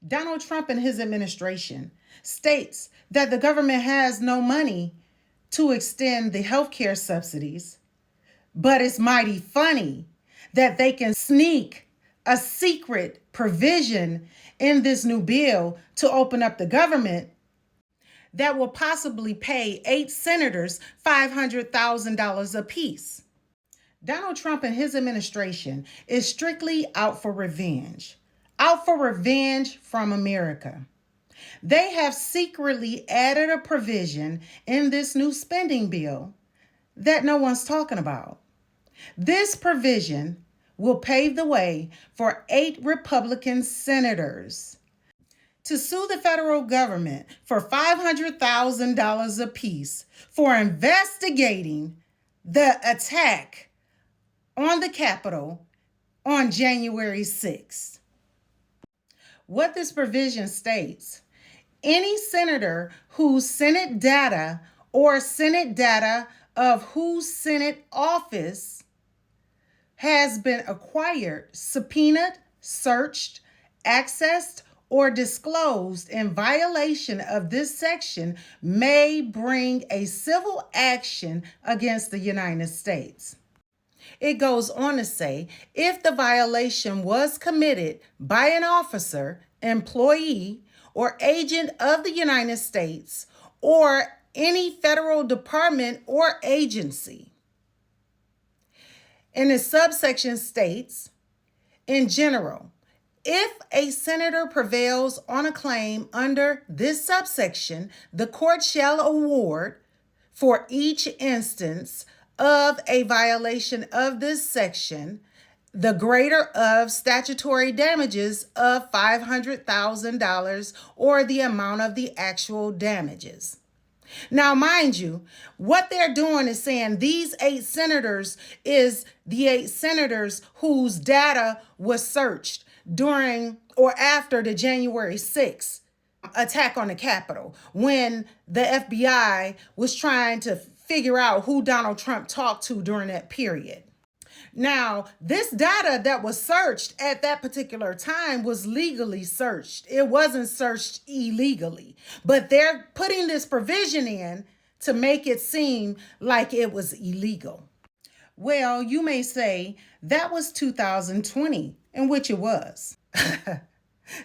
Donald Trump and his administration states that the government has no money to extend the healthcare subsidies, but it's mighty funny that they can sneak a secret provision in this new bill to open up the government that will possibly pay 8 senators $500,000 apiece. Donald Trump and his administration is strictly out for revenge from America. They have secretly added a provision in this new spending bill that no one's talking about. This provision will pave the way for 8 Republican senators to sue the federal government for $500,000 apiece for investigating the attack on the Capitol on January 6th. What this provision states, any senator whose Senate data or Senate data of whose Senate office has been acquired, subpoenaed, searched, accessed, or disclosed in violation of this section may bring a civil action against the United States. It goes on to say, if the violation was committed by an officer, employee, or agent of the United States, or any federal department or agency. And the subsection states, in general, if a senator prevails on a claim under this subsection, the court shall award for each instance of a violation of this section the greater of statutory damages of $500,000 or the amount of the actual damages. Now, mind you, what they're doing is saying these 8 senators is the 8 senators whose data was searched during or after the January 6th attack on the Capitol, when the FBI was trying to figure out who Donald Trump talked to during that period. Now, this data that was searched at that particular time was legally searched. It wasn't searched illegally, but they're putting this provision in to make it seem like it was illegal. Well, you may say that was 2020, in which it was.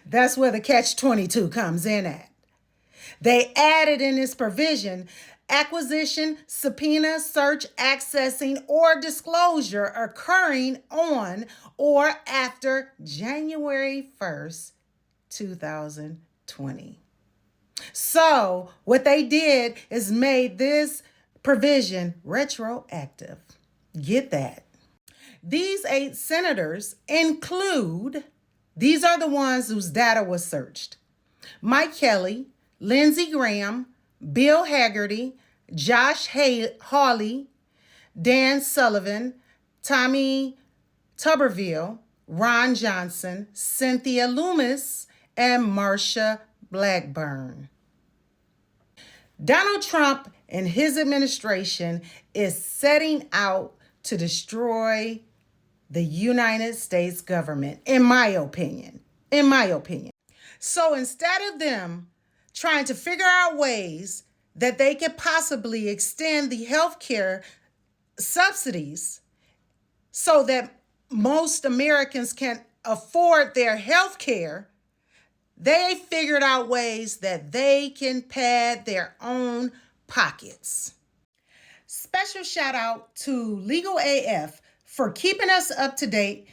That's where the catch-22 comes in at. They added in this provision acquisition, subpoena, search, accessing, or disclosure occurring on or after January 1st, 2020. So what they did is made this provision retroactive. Get that. These 8 senators include, these are the ones whose data was searched: Mike Kelly, Lindsey Graham, Bill Hagerty, Josh Hawley, Dan Sullivan, Tommy Tuberville, Ron Johnson, Cynthia Lummis, and Marsha Blackburn. Donald Trump and his administration is setting out to destroy the United States government, in my opinion. So instead of them trying to figure out ways that they could possibly extend the healthcare subsidies so that most Americans can afford their health care, they figured out ways that they can pad their own pockets. Special shout out to Legal AF for keeping us up to date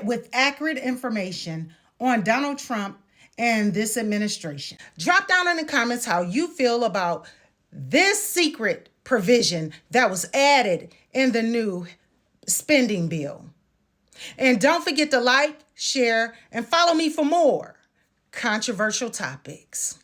with accurate information on Donald Trump and this administration. Drop down in the comments how you feel about this secret provision that was added in the new spending bill. And don't forget to like, share, and follow me for more controversial topics.